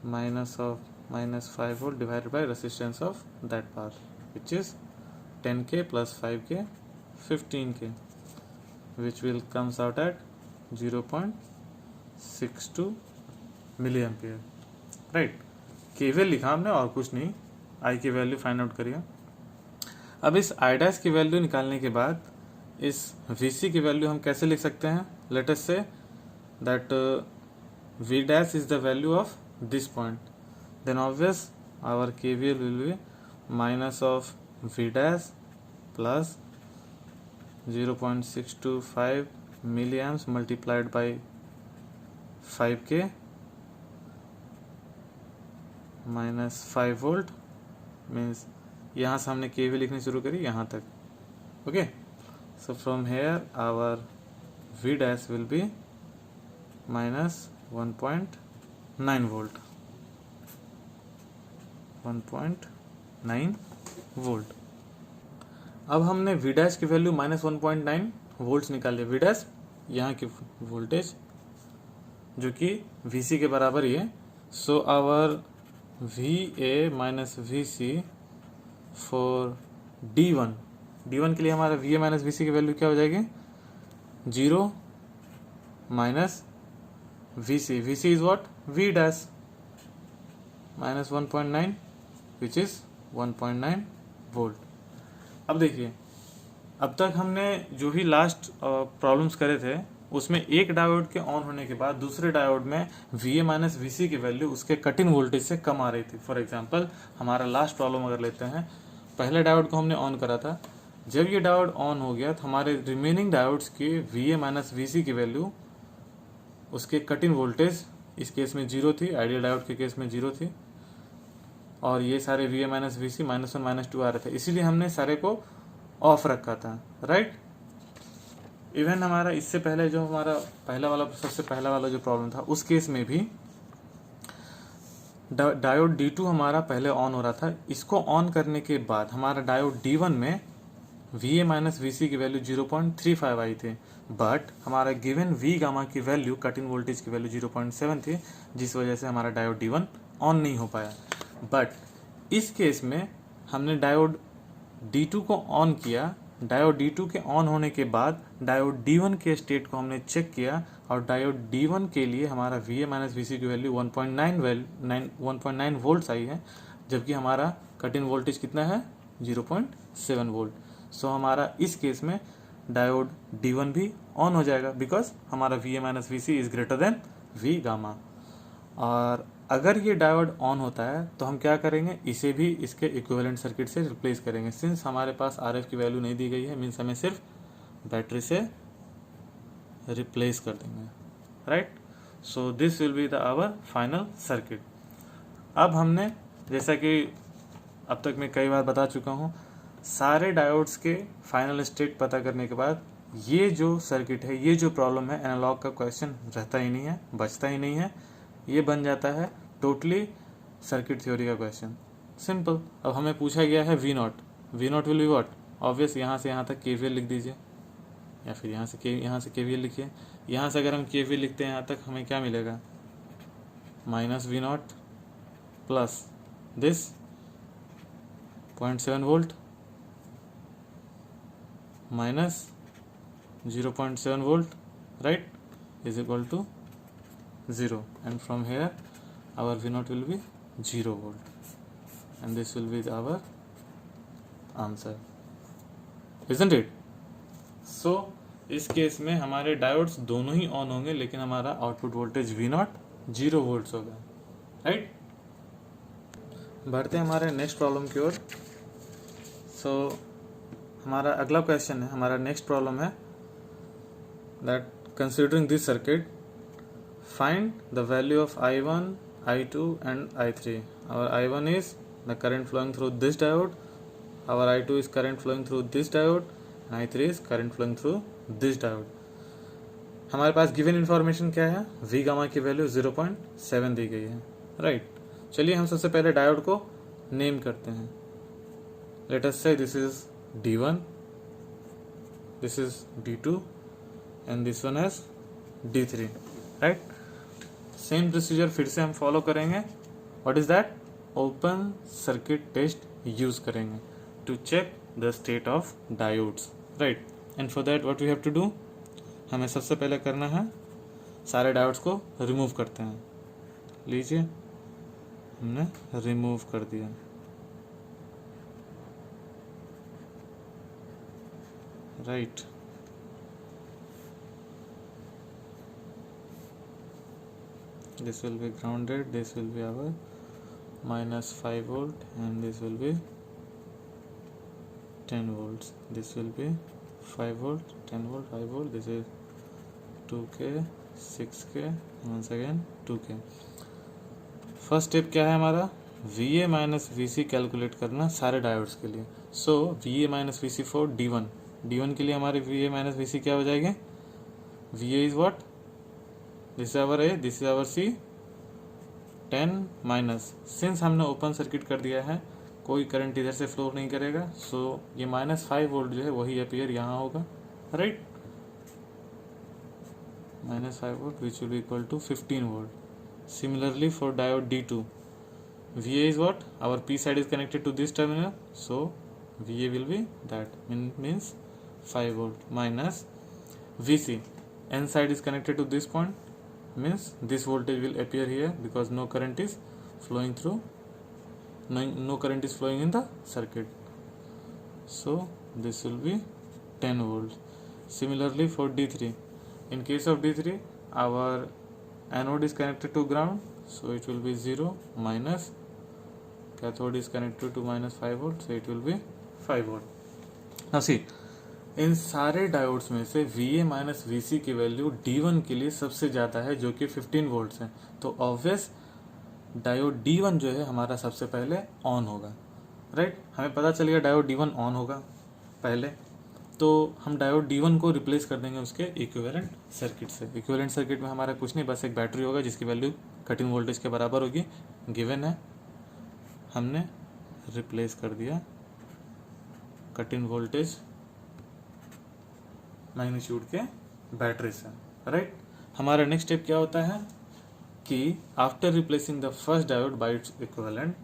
-5 volt divided by resistance of that path, which is 10K plus 5K 15K, which will comes out at 0.62 milliampere, right. केवल लिखा हमने और कुछ नहीं, I की वैल्यू फाइंड आउट करिए. अब इस I डैश की वैल्यू निकालने के बाद इस VC की वैल्यू हम कैसे लिख सकते हैं? Let us say that V dash is the value of this point, then obvious our KVL will be minus of V dash plus 0.625 milliamps multiplied by 5K minus 5 volt, means यहाँ से हमने KVL लिखनी शुरू करी यहाँ तक. Okay, so from here our V dash will be minus 1.9 volt, 1.9 volt. अब हमने V डैश की वैल्यू -1.9 वोल्ट निकाल लिया. V डैश यहाँ की वोल्टेज जो कि VC के बराबर ही है. So our VA minus VC for D1 के लिए हमारा VA माइनस VC की वैल्यू क्या हो जाएगी? 0 minus VC is what? V dash minus 1.9 which is 1.9 volt. अब देखिए, अब तक हमने जो भी लास्ट प्रॉब्लम्स करे थे उसमें एक डायोड के ऑन होने के बाद दूसरे डायोड में VA माइनस VC की वैल्यू उसके कटिंग वोल्टेज से कम आ रही थी. फॉर एग्जांपल हमारा लास्ट प्रॉब्लम अगर लेते हैं, पहले डायोड को हमने ऑन करा था, जब ये डायोड ऑन हो गया तो हमारे रिमेनिंग डायोड्स की VA माइनस VC की वैल्यू उसके कटिंग वोल्टेज इस केस में 0 थी, आइडियल डायोड के केस में 0 थी, और ये सारे VA माइनस VC -1 -2 आ रहे थे, इसीलिए हमने सारे को ऑफ रखा था, राइट. इवन हमारा इससे पहले जो हमारा सबसे पहला वाला जो प्रॉब्लम था उस केस में भी डायोड D2 हमारा पहले ऑन हो रहा था, इसको ऑन करने के बाद हमारा डायोड D1 में VA माइनस VC की वैल्यू 0.35 आई थी, बट हमारा गिवन V गामा की वैल्यू कट इन वोल्टेज की वैल्यू 0.7 थी, जिस वजह से हमारा डायोड D1 ऑन नहीं हो पाया। बट इस केस में हमने डायोड D2 को ऑन किया, डायोड D2 के ऑन होने के बाद डायोड D1 के स्टेट को हमने चेक किया और डायोड D1 के लिए हमारा VA माइनस VC की वैल्यू 1.9 वोल्ट्स आई है, जबकि हमारा कट इन वोल्टेज कितना है 0.7 वोल्ट। सो हमारा इस केस में डायोड D1 भी ऑन हो जाएगा बिकॉज हमारा VA minus VC is greater than V gamma. और अगर ये डायोड ऑन होता है तो हम क्या करेंगे, इसे भी इसके इक्विवेलेंट सर्किट से रिप्लेस करेंगे। सिंस हमारे पास RF की वैल्यू नहीं दी गई है, मीन्स हमें सिर्फ बैटरी से रिप्लेस कर देंगे, right. So this will be the our final circuit. अब हमने, जैसा कि अब तक मैं कई बार बता चुका हूँ, सारे डायोड्स के फाइनल स्टेट पता करने के बाद ये जो सर्किट है, ये जो प्रॉब्लम है, एनालॉग का क्वेश्चन रहता ही नहीं है, बचता ही नहीं है, ये बन जाता है टोटली सर्किट थ्योरी का क्वेश्चन, सिंपल। अब हमें पूछा गया है V0 will be what, obvious यहाँ से यहाँ तक KVL लिख दीजिए, या फिर यहाँ से KVL लिखिए। यहाँ से अगर हम KVL लिखते हैं यहाँ तक, हमें क्या मिलेगा, minus V0 plus this 0.7 volt minus 0.7 volt, right, is equal to 0, and from here our V0 will be 0 volt, and this will be our answer, isn't it? So इस केस में हमारे डायोड्स दोनों ही ऑन होंगे, लेकिन हमारा output voltage V0 0 volts होगा, right. बढ़ते हैं हमारे नेक्स्ट प्रॉब्लम की ओर। सो हमारा अगला क्वेश्चन है, हमारा नेक्स्ट प्रॉब्लम है that considering this circuit, find the value of I1, I2 and I3. Our I1 is the current flowing through this diode, our I2 is current flowing through this diode, and I3 is current flowing through this diode. हमारे पास given information क्या है, V gamma की value 0.7 दी गई है, right. चलिए हम सबसे पहले डायोड को नेम करते हैं। Let us say this is D1, this is D2 and this one as D3, right? Same procedure फिर से हम फॉलो करेंगे। What is that, open circuit test use करेंगे to check the state of diodes, right. And for that what we have to do, हमें सबसे पहले करना है सारे डायोड्स को रिमूव करते हैं। लीजिए हमने रिमूव कर दिया, right. This will be grounded, this will be our minus 5 volt, and this will be 10 volts. This will be 5 volt, 10 volt, 5 volt. This is 2K, 6K, once again 2K. First step क्या है हमारा, VA minus VC calculate करना सारे diodes के लिए। सो VA minus VC for D1 के लिए हमारे VA माइनस VC क्या हो जाएंगे, VA is what, this is our A, this is our C, 10 minus, since हमने ओपन सर्किट कर दिया है कोई करंट इधर से फ्लो नहीं करेगा, सो ये माइनस 5 वोल्ट जो है वही अपीयर यहाँ होगा, right. Minus 5 volt which will be equal to 15 volt. Similarly for diode D2, VA is what, our P side is connected to this terminal, so VA will be that, means 5 volt, minus VC, N side is connected to this point, means this voltage will appear here because no current is flowing through, no current is flowing in the circuit, so this will be 10 volts. Similarly for D3, in case of D3 our anode is connected to ground, so it will be 0, minus cathode is connected to minus 5 volt, so it will be 5 volt. Now see, इन सारे diodes में से VA minus VC की value D1 के लिए सबसे ज़्यादा है, जो कि 15 वोल्ट्स है, तो ऑब्वियस डायोड D1 जो है हमारा सबसे पहले ऑन होगा, राइट। हमें पता चलेगा डायोड D1 ऑन होगा पहले, तो हम डायोड D1 को रिप्लेस कर देंगे उसके इक्विवेलेंट सर्किट से। इक्विवेलेंट सर्किट में हमारा कुछ नहीं, बस एक बैटरी होगा जिसकी वैल्यू कट इन वोल्टेज के बराबर होगी, गिवन है, हमने रिप्लेस कर दिया कट इन वोल्टेज मैग्नीट्यूड के बैटरी से, राइट। हमारा नेक्स्ट स्टेप क्या होता है कि after replacing the first diode bye its equivalent,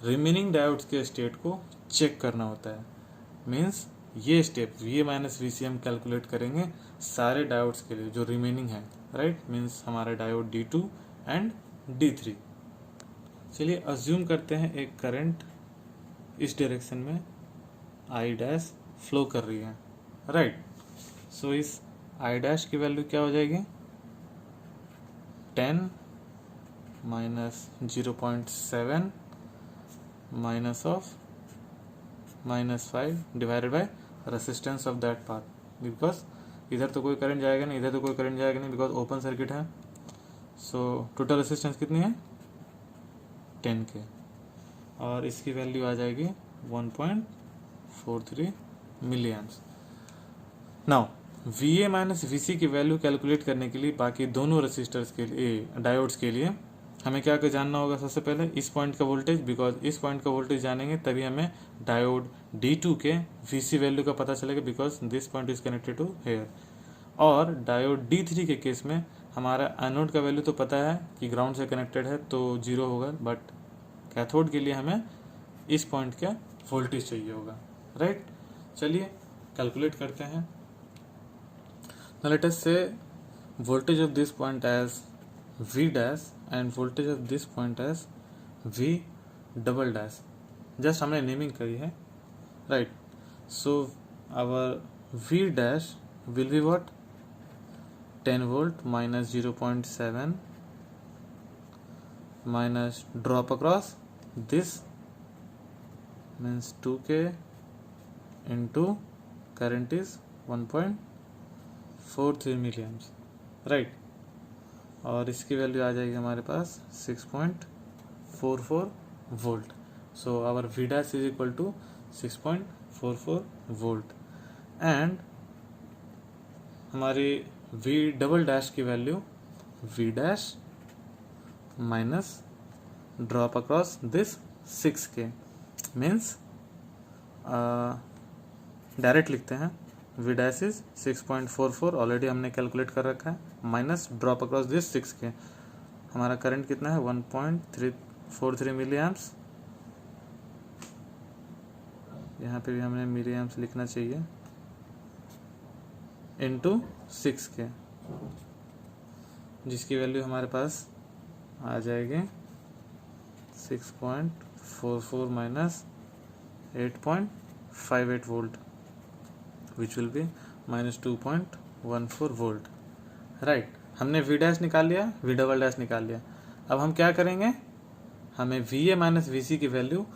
remaining diodes के स्टेट को चेक करना होता है। मीन्स ये स्टेप VA माइनस VC हम कैलकुलेट करेंगे सारे डायोड्स के लिए जो रिमेनिंग है, राइट। मीन्स हमारा डायोड D2 एंड D3। चलिए अज्यूम करते हैं एक करंट इस डायरेक्शन में I' फ्लो कर रही है, राइट। सो इस I' की वैल्यू क्या हो जाएगी, 10 minus 0.7 minus of -5 divided bye resistance of that path, because इधर तो कोई करंट जाएगा नहीं, इधर तो कोई करंट जाएगा नहीं, बिकॉज ओपन सर्किट है। सो टोटल रेसिस्टेंस कितनी है, 10 के, और इसकी वैल्यू आ जाएगी 1.43 milli amps. Now VA minus VC की वैल्यू कैलकुलेट करने के लिए बाकी दोनों रेसिस्टर्स के लिए, डायोड्स के लिए हमें क्या जानना होगा, सबसे पहले इस पॉइंट का वोल्टेज, बिकॉज इस पॉइंट का वोल्टेज जानेंगे तभी हमें डायोड D2 के VC वैल्यू का पता चलेगा, because this point is connected to here. और डायोड D3 के केस में हमारा एनोड का वैल्यू तो पता है कि ग्राउंड से कनेक्टेड है तो 0 होगा, बट कैथोड के लिए हमें इस पॉइंट का वोल्टेज चाहिए होगा, राइट। चलिए कैलकुलेट करते हैं। Now let us say voltage of this point as V dash and voltage of this point as V double dash. Just हमने नेमिंग करी है, right? So our V dash will be what? 10 volt minus 0.7 minus drop across this means 2K into current is 1.43 milli amps, right. और इसकी value आ जाएगी हमारे पास 6.44 volt. So our V dash is equal to 6.44 volt and हमारी V double dash की value V dash minus drop across this 6K means direct लिखते हैं, V डैश इज 6.44 ऑलरेडी हमने कैलकुलेट कर रखा है, minus drop across this 6K। हमारा current कितना है 1.343 मिली एम्प्स, यहाँ पे भी हमने मिली एम्प्स लिखना चाहिए, इनटू 6K, जिसकी वैल्यू हमारे पास आ जाएगी 6.44 minus 8.58 volt which will be minus 2.14 volt, right. हमने V डैश निकाल लिया, V डबल डैश निकाल लिया। अब हम क्या करेंगे, हमें VA माइनस VC की वैल्यू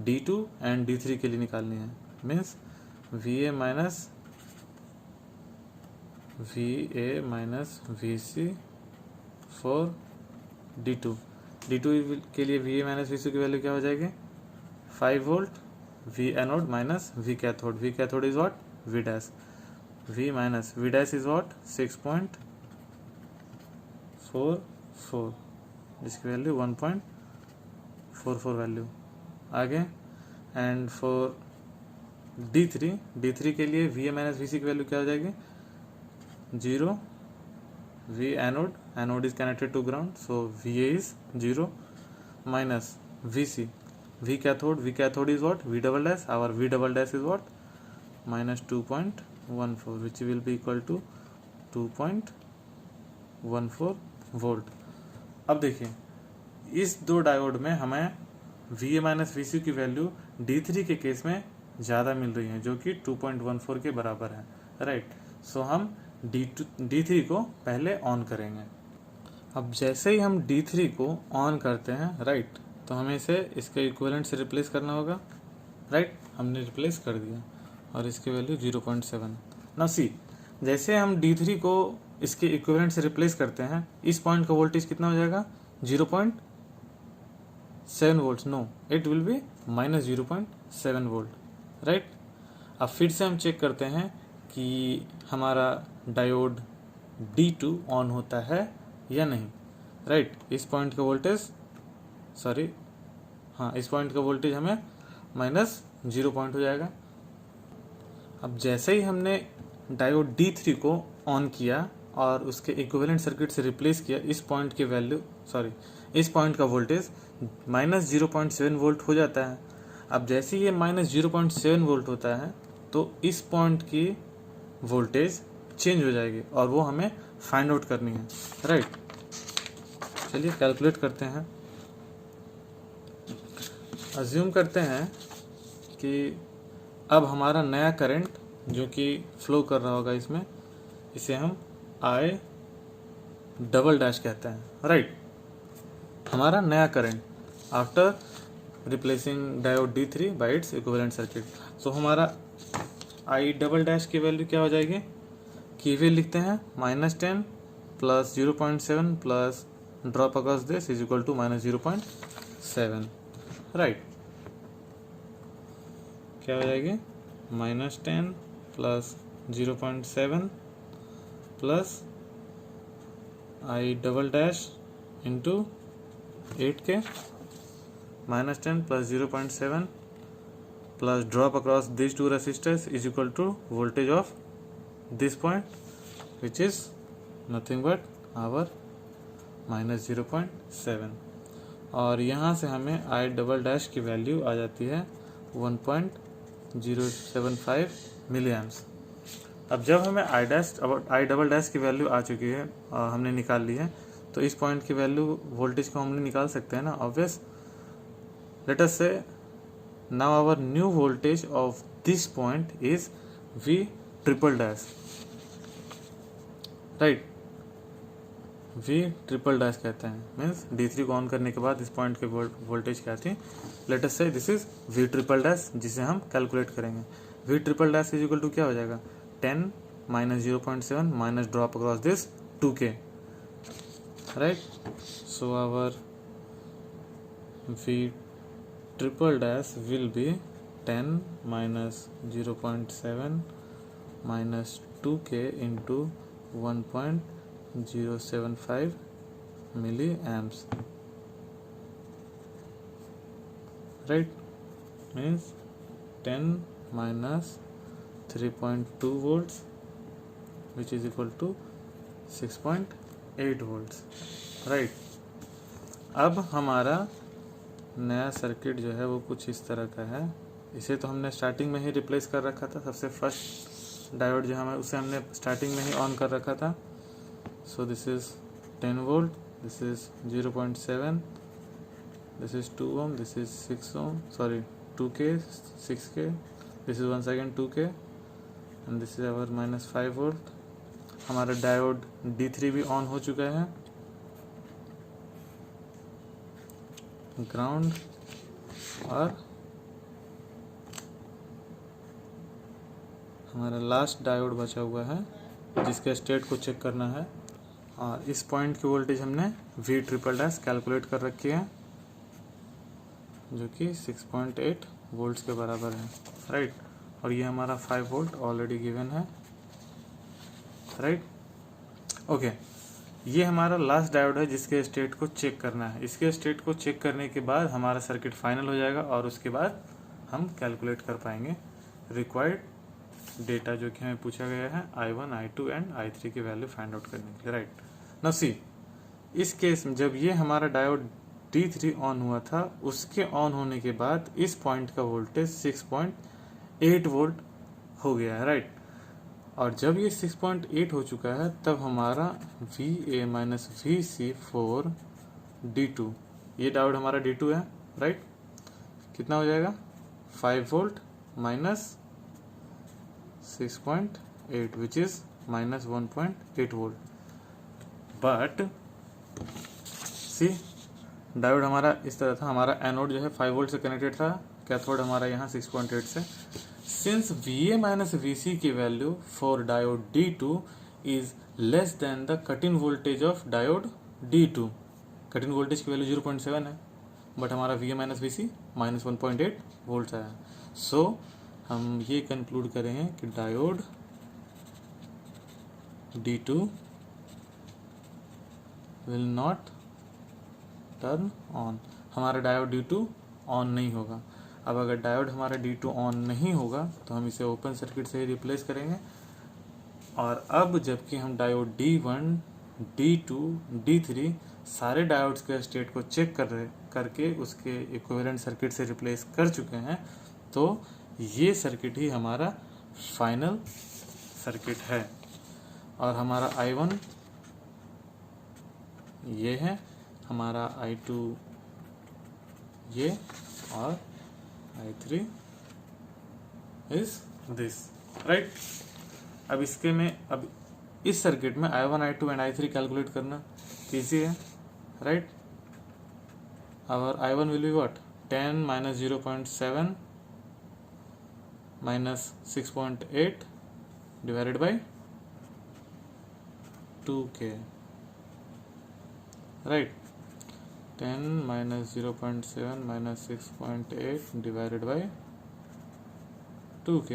D2 एंड D3 के लिए निकालनी है। Means VA minus VC for D2 के लिए VA माइनस VC की वैल्यू क्या हो जाएगी 5 volt, V anode minus V cathode is what V dash, V minus V dash is what 6.44, जिसकी वैल्यू 1.44 वैल्यू आगे। एंड फॉर D3 के लिए VA माइनस VC की वैल्यू क्या हो जाएगी 0, V anode is connected to ground, so VA is 0 minus VC V cathode is what V double dash, our V double dash is what minus 2.14 which will be equal to 2.14 volt. अब देखिए इस दो diode में हमें VA minus VC की value D3 के case में ज़्यादा मिल रही है, जो कि 2.14 के बराबर है, राइट। सो हम D3 को पहले ऑन करेंगे। अब जैसे ही हम D3 को ऑन करते हैं, राइट, तो हमें इसे इसके इक्विवेलेंट से रिप्लेस करना होगा, राइट। हमने रिप्लेस कर दिया और इसकी वैल्यू 0.7। नाउ सी, जैसे हम D3 को इसके इक्विवेलेंट से रिप्लेस करते हैं, इस पॉइंट का वोल्टेज कितना हो जाएगा 0.7 volt, no it will be minus 0.7 volt, right. अब फिर से हम चेक करते हैं कि हमारा डायोड D2 ऑन होता है या नहीं। राइट। इस पॉइंट का वोल्टेज इस पॉइंट का वोल्टेज हमें -0 हो जाएगा। अब जैसे ही हमने डायोड D3 को ऑन किया और उसके इक्विवेलेंट सर्किट से रिप्लेस किया, इस पॉइंट का वोल्टेज -0.7 वोल्ट हो जाता है। अब जैसे ही ये -0.7 वोल्ट होता है तो इस पॉइंट की वोल्टेज चेंज हो जाएगी और वो हमें फाइंड आउट करनी है, राइट। चलिए कैलकुलेट करते हैं। अज्यूम करते हैं कि अब हमारा नया करंट जो कि फ्लो कर रहा होगा इसमें, इसे हम I डबल डैश कहते हैं, राइट। हमारा नया current after replacing diode D3 by its equivalent circuit. So हमारा I डबल डैश की वैल्यू क्या हो जाएगी, KVL लिखते हैं, -10 plus 0.7 plus drop across this is equal to -0.7, right. क्या हो जाएगी, -10 plus 0.7 plus I double dash into 8K, -10 plus 0.7 plus drop across this two resistors is equal to voltage of this point which is nothing but our -0.7। और यहाँ से हमें I double dash की value आ जाती है 1.075 मिली एम्प्स। अब जब हमें I डबल डैश की वैल्यू आ चुकी है और हमने निकाल ली है, तो इस पॉइंट की वैल्यू वोल्टेज को हमने निकाल सकते हैं ना, obvious. Let us say now our new voltage of this point is V triple dash, right. V triple dash कहते हैं, मीन्स D3 को ऑन करने के बाद इस पॉइंट के वोल्टेज क्या थी। Let us say this is V triple dash, जिसे हम कैलकुलेट करेंगे। V triple dash is equal to क्या हो जाएगा, 10 minus 0.7 minus drop across this 2K, right. So our V triple dash will be 10 minus 0.7 minus 2K into 1.075 milli amps, right. Means 10 minus 3.2 volts which is equal to 6.8 volts, right. अब हमारा नया circuit जो है वो कुछ इस तरह का है। इसे तो हमने स्टार्टिंग में ही रिप्लेस कर रखा था, सबसे फर्स्ट डायोड जो हमें उसे हमने स्टार्टिंग में ही ऑन कर रखा था। So this is 10 volt, this is 0.7, this is 2 ohm, this is 6 ohm, 2K, 6K, this is once again 2K and this is our -5 volt. हमारा डायोड D3 भी ऑन हो चुका है, ग्राउंड, और हमारा लास्ट डायोड बचा हुआ है जिसके स्टेट को चेक करना है। और इस पॉइंट की वोल्टेज हमने V ट्रिपल डैश कैलकुलेट कर रखी है जो कि 6.8 वोल्ट्स के बराबर है, राइट। और ये हमारा 5 वोल्ट ऑलरेडी गिवन है, राइट। ओके, ये हमारा लास्ट डायोड है जिसके स्टेट को चेक करना है। इसके स्टेट को चेक करने के बाद हमारा सर्किट फाइनल हो जाएगा और उसके बाद हम कैलकुलेट कर पाएंगे रिक्वायर्ड डेटा जो कि हमें पूछा गया है I1, I2 एंड I3 की वैल्यू फाइंड आउट करने के लिए, राइट। नाउ सी, इस केस में जब ये हमारा डायोड D3 ऑन हुआ था, उसके ऑन होने के बाद इस पॉइंट का वोल्टेज 6.8 वोल्ट हो गया है, राइट। और जब ये 6.8 हो चुका है तब हमारा VA माइनस VC4 D2, ये डायोड हमारा D2 है, राइट। कितना हो जाएगा, 5 volt minus 6.8 which is -1.8 volt. But see, diode हमारा इस तरह था, हमारा एनोड जो है 5 वोल्ट से कनेक्टेड था, कैथोड हमारा यहाँ 6.8 से। सिंस VA माइनस VC की value for diode D2 is less than the cut in voltage of diode D2, cut in voltage की वैल्यू 0.7 है, बट हमारा VA माइनस VC -1.8 वोल्ट आया। सो हम ये कंक्लूड करेंगे कि diode D2 will not turn on. हमारा डायोड D2 ऑन नहीं होगा। अब अगर डायोड हमारा D2 ऑन नहीं होगा तो हम इसे ओपन सर्किट से ही रिप्लेस करेंगे। और अब जबकि हम डायोड D1, D2, D3 सारे डायोड्स के स्टेट को चेक करके उसके इक्विवेलेंट सर्किट से रिप्लेस कर चुके हैं, तो ये सर्किट ही हमारा फाइनल सर्किट है। और हमारा I1 ये है, हमारा I2 ये, और I3 इज दिस, राइट। अब इसके में अब इस सर्किट में I1, I2 and I3 calculate करना इजी है, राइट। और I1 will be what, 10 minus 0.7 minus 6.8 divided by 2K, right. 10 minus 0.7 minus 6.8 divided by 2K,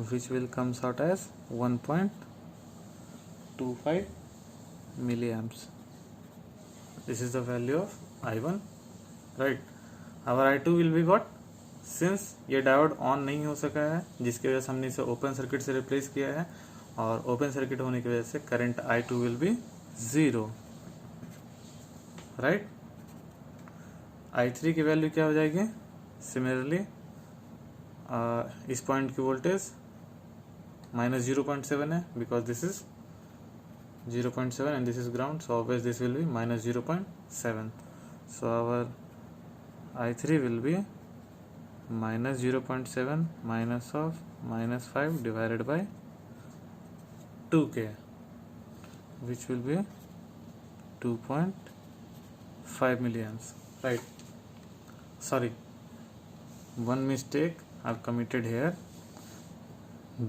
which will comes out as 1.25 milliamps. This is the value of I1, right. Our I2 will be what, since ये diode on नहीं हो सका है जिसकी वजह से हमने इसे ओपन सर्किट से रिप्लेस किया है, और ओपन सर्किट होने की वजह से current I2 will be 0, right. I3 की वैल्यू क्या हो जाएगी, सिमिलरली इस पॉइंट की वोल्टेज माइनस 0.7 है, because this is 0.7 and this is ground, so obvious this will be minus 0.7, so our I3 will be minus 0.7 minus of minus 5 divided by 2K, which will be 2.5 milliamps, right. Sorry, one mistake I've committed here.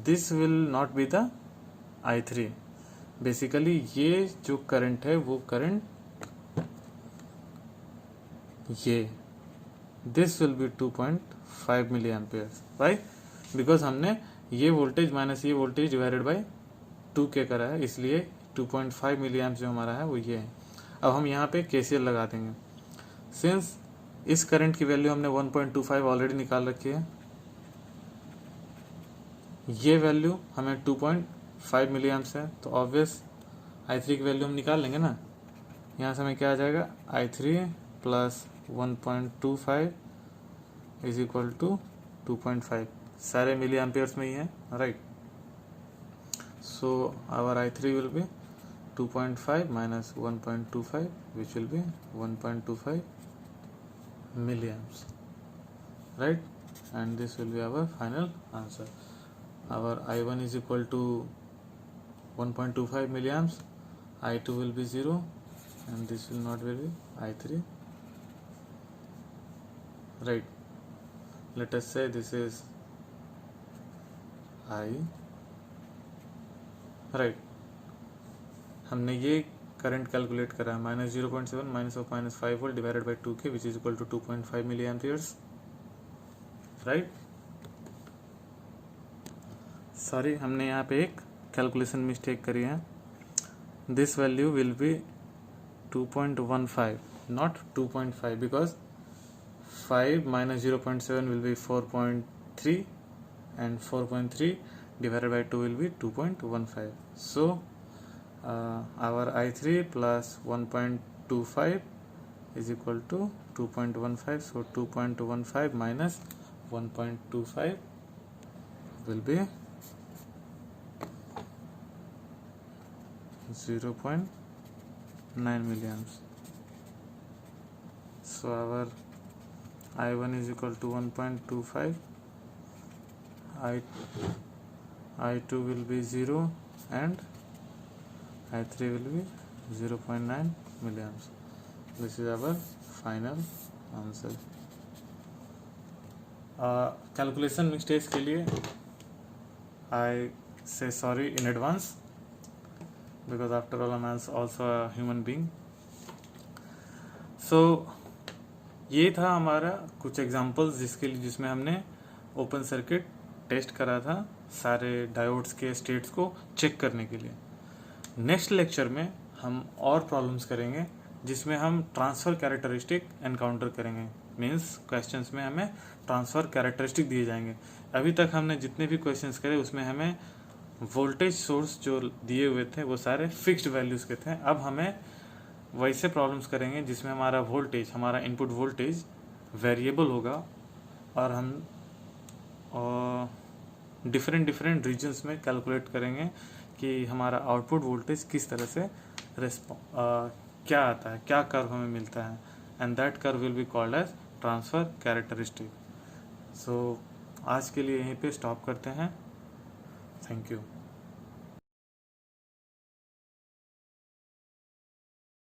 This will not be the I3. Basically ये जो current है वो current ये, this will be 2.5 milliamperes. Why? Because हमने ये voltage minus ये voltage divided by 2K करा है, इसलिए 2.5 मिली एम्प जो हमारा है वो ये है। अब हम यहाँ पे KCL लगा देंगे। सिंस इस करंट की वैल्यू हमने 1.25 ऑलरेडी निकाल रखी है, ये वैल्यू हमें 2.5 मिली एम्प्स है, तो ऑब्वियस I3 की वैल्यू हम निकाल लेंगे ना। यहाँ से हमें क्या आ जाएगा, I3 plus 1.25 is equal to 2.5, सारे मिली एम्पियर्स में ही है, right. So our I3 will be 2.5 minus 1.25, which will be 1.25 milliamps, right. And this will be our final answer. Our I1 is equal to 1.25 milliamps, I2 will be 0, and this will not be I3, right. Let us say this is I, right. हमने ये current calculate करा है, minus 0.7 minus of minus 5 volt divided by 2K, which is equal to 2.5 milli amperes, right. Sorry, हमने यहाँ पे एक calculation mistake करी है। This value will be 2.15 not 2.5, because 5 minus 0.7 will be 4.3 and 4.3 divided by 2 will be 2.15. So our I3 plus 1.25 is equal to 2.15. So 2.15 minus 1.25 will be 0.9 milliamps. So our I1 is equal to 1.25, I2 will be 0 and I3 will be 0.9 milliamps. This is our final answer. Calculation mistakes के लिए I say sorry in advance, because after all I'm also a human being. So ये था हमारा कुछ examples जिसमें हमने open circuit test करा था सारे डायोड्स के स्टेट्स को चेक करने के लिए। नेक्स्ट लेक्चर में हम और प्रॉब्लम्स करेंगे जिसमें हम ट्रांसफ़र कैरेक्टरिस्टिक एनकाउंटर करेंगे। मीन्स क्वेश्चंस में हमें ट्रांसफ़र कैरेक्टरिस्टिक दिए जाएंगे। अभी तक हमने जितने भी क्वेश्चंस करे उसमें हमें वोल्टेज सोर्स जो दिए हुए थे वो सारे फिक्स्ड वैल्यूज़ के थे। अब हमें वैसे प्रॉब्लम्स करेंगे जिसमें हमारा वोल्टेज, हमारा इनपुट वोल्टेज वेरिएबल होगा और हम डिफरेंट रीजन्स में कैलकुलेट करेंगे कि हमारा आउटपुट वोल्टेज किस तरह से क्या आता है, क्या कर्व हमें मिलता है, and that curve will be called as transfer characteristic. So आज के लिए यहीं पे स्टॉप करते हैं। Thank you.